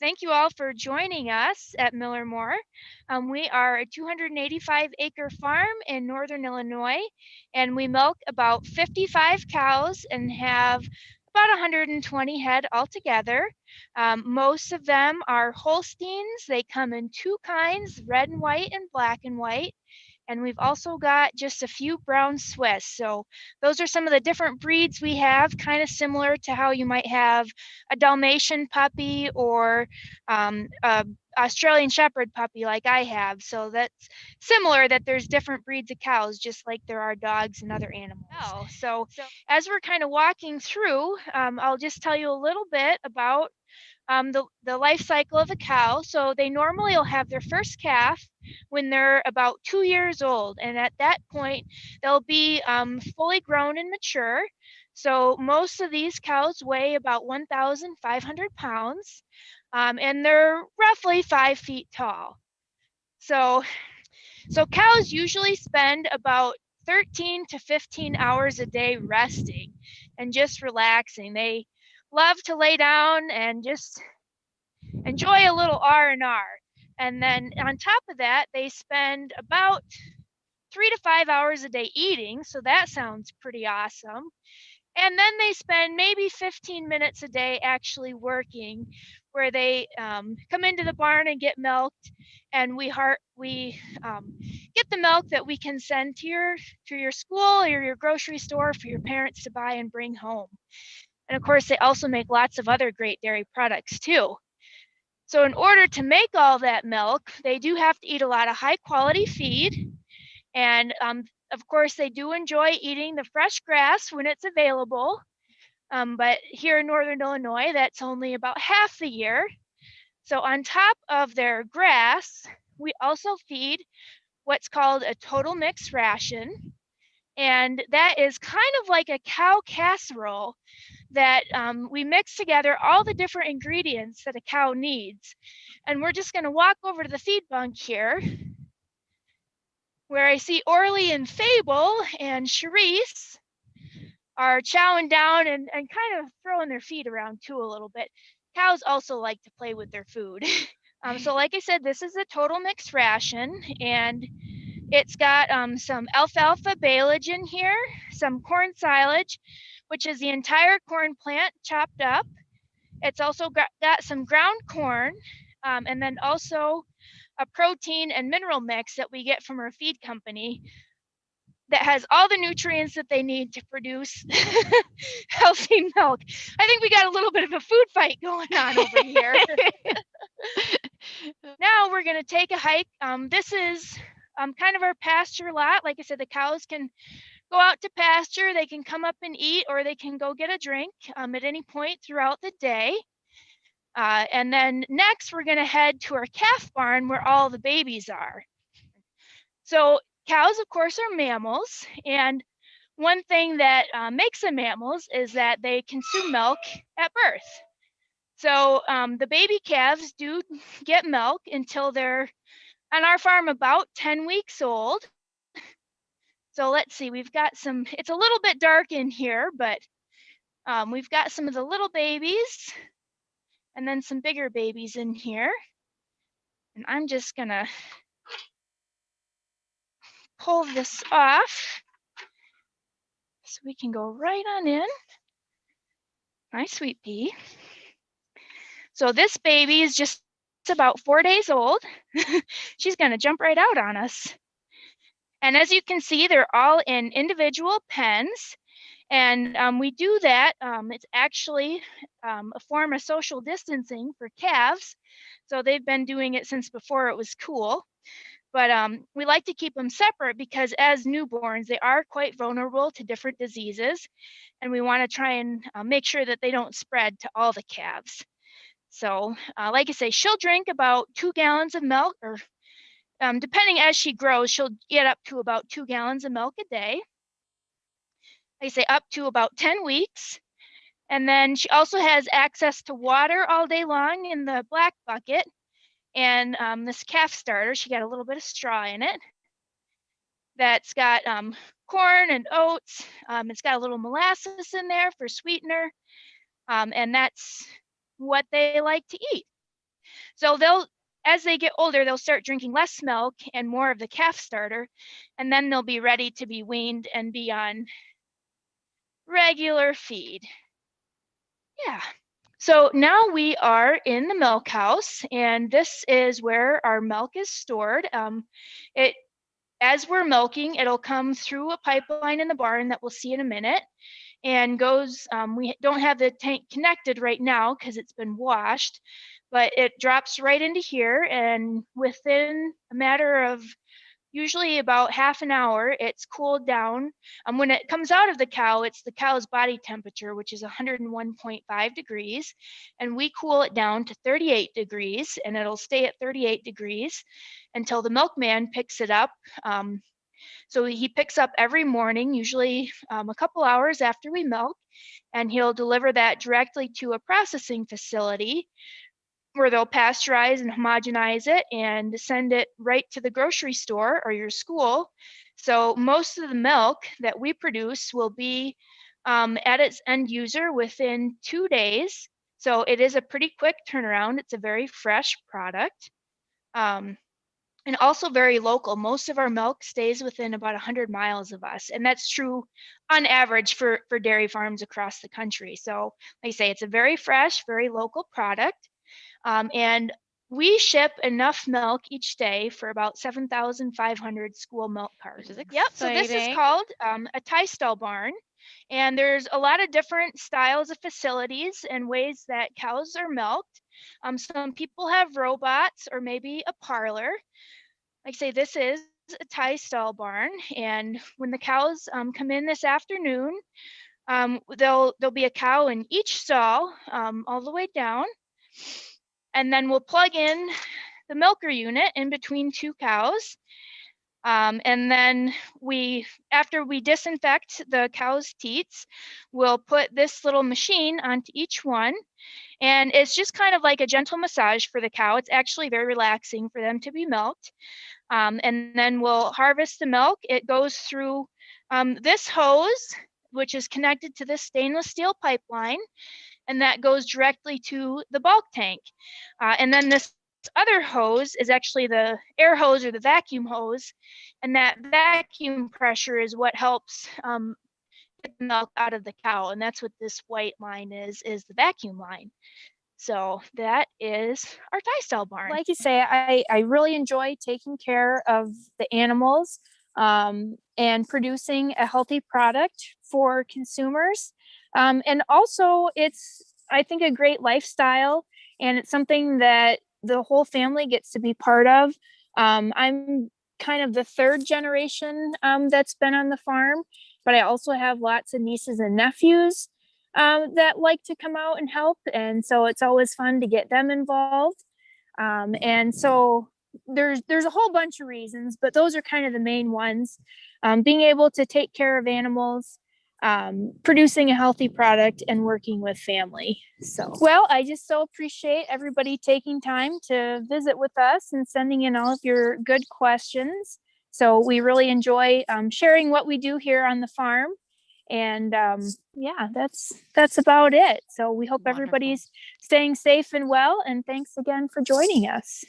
Thank you all for joining us at Miller Moore. We are a 285-acre farm in northern Illinois, and we milk about 55 cows and have about 120 head altogether. Most of them are Holsteins. They come in two kinds, red and white and black and white. And we've also got just a few brown Swiss. So those are some of the different breeds we have, kind of similar to how you might have a Dalmatian puppy or a Australian Shepherd puppy like I have. So that's similar that there's different breeds of cows, just like there are dogs and other animals. So as we're kind of walking through, I'll just tell you a little bit about the life cycle of a cow. So they normally will have their first calf when they're about 2 years old. And at that point, they'll be fully grown and mature. So most of these cows weigh about 1,500 pounds, and they're roughly 5 feet tall. So cows usually spend about 13 to 15 hours a day resting and just relaxing. They love to lay down and just enjoy a little R&R. And then on top of that, they spend about 3 to 5 hours a day eating, so that sounds pretty awesome. And then they spend maybe 15 minutes a day actually working, where they come into the barn and get milked, and we get the milk that we can send to your school or your grocery store for your parents to buy and bring home. And of course, they also make lots of other great dairy products too. So in order to make all that milk, they do have to eat a lot of high quality feed. And of course, they do enjoy eating the fresh grass when it's available. But here in northern Illinois, that's only about half the year. So on top of their grass, we also feed what's called a total mix ration. And that is kind of like a cow casserole that we mix together all the different ingredients that a cow needs. And we're just going to walk over to the feed bunk here, where I see Orly and Fable and Charisse are chowing down and kind of throwing their feet around too a little bit. Cows also like to play with their food. So like I said, this is a total mixed ration, and it's got some alfalfa baleage in here, some corn silage, which is the entire corn plant chopped up. It's also got some ground corn, and then also a protein and mineral mix that we get from our feed company that has all the nutrients that they need to produce healthy milk. I think we got a little bit of a food fight going on over here. Now we're going to take a hike. This is kind of our pasture lot. Like I said, the cows can go out to pasture, they can come up and eat, or they can go get a drink at any point throughout the day. And then next, we're going to head to our calf barn where all the babies are. So cows, of course, are mammals. And one thing that makes them mammals is that they consume milk at birth. So the baby calves do get milk until they're, on our farm, about 10 weeks old. So let's see, we've got it's a little bit dark in here, but we've got some of the little babies and then some bigger babies in here. And I'm just gonna pull this off so we can go right on in. My sweet pea. So this baby is just about 4 days old. She's gonna jump right out on us. And as you can see, they're all in individual pens. And we do that, it's actually a form of social distancing for calves. So they've been doing it since before it was cool. But we like to keep them separate because as newborns, they are quite vulnerable to different diseases. And we want to try and make sure that they don't spread to all the calves. So like I say, she'll drink about 2 gallons of milk, or depending as she grows, she'll get up to about 2 gallons of milk a day. They say up to about 10 weeks. And then she also has access to water all day long in the black bucket. And this calf starter, she got a little bit of straw in it. That's got corn and oats. It's got a little molasses in there for sweetener. And that's what they like to eat. So as they get older, they'll start drinking less milk and more of the calf starter, and then they'll be ready to be weaned and be on regular feed. Yeah. So now we are in the milk house, and this is where our milk is stored. As we're milking, it'll come through a pipeline in the barn that we'll see in a minute, and goes. We don't have the tank connected right now because it's been washed, but it drops right into here, and within a matter of usually about half an hour, it's cooled down. When it comes out of the cow, it's the cow's body temperature, which is 101.5 degrees, and we cool it down to 38 degrees, and it'll stay at 38 degrees until the milkman picks it up. So he picks up every morning, usually a couple hours after we milk, and he'll deliver that directly to a processing facility where they'll pasteurize and homogenize it and send it right to the grocery store or your school. So most of the milk that we produce will be at its end user within 2 days. So it is a pretty quick turnaround. It's a very fresh product. And also very local. Most of our milk stays within about 100 miles of us, and that's true on average for dairy farms across the country. So like I say, it's a very fresh, very local product. And we ship enough milk each day for about 7,500 school milk cartons. Yep, so this is called a tie stall barn. And there's a lot of different styles of facilities and ways that cows are milked. Some people have robots or maybe a parlor. Like I say, this is a tie stall barn. And when the cows come in this afternoon, there'll be a cow in each stall all the way down. And then we'll plug in the milker unit in between two cows. And then after we disinfect the cow's teats, we'll put this little machine onto each one. And it's just kind of like a gentle massage for the cow. It's actually very relaxing for them to be milked. And then we'll harvest the milk. It goes through this hose, which is connected to this stainless steel pipeline, and that goes directly to the bulk tank. And then this other hose is actually the air hose or the vacuum hose, and that vacuum pressure is what helps get the milk out of the cow, and that's what this white line is the vacuum line. So that is our tie stall barn. Like you say, I really enjoy taking care of the animals and producing a healthy product for consumers. And also it's, I think, a great lifestyle, and it's something that the whole family gets to be part of. I'm kind of the third generation that's been on the farm, but I also have lots of nieces and nephews that like to come out and help. And so it's always fun to get them involved. And so there's a whole bunch of reasons, but those are kind of the main ones. Being able to take care of animals, producing a healthy product, and working with family. So, well, I just so appreciate everybody taking time to visit with us and sending in all of your good questions. So we really enjoy sharing what we do here on the farm. And yeah, that's about it. So we hope everybody's staying safe and well. And thanks again for joining us.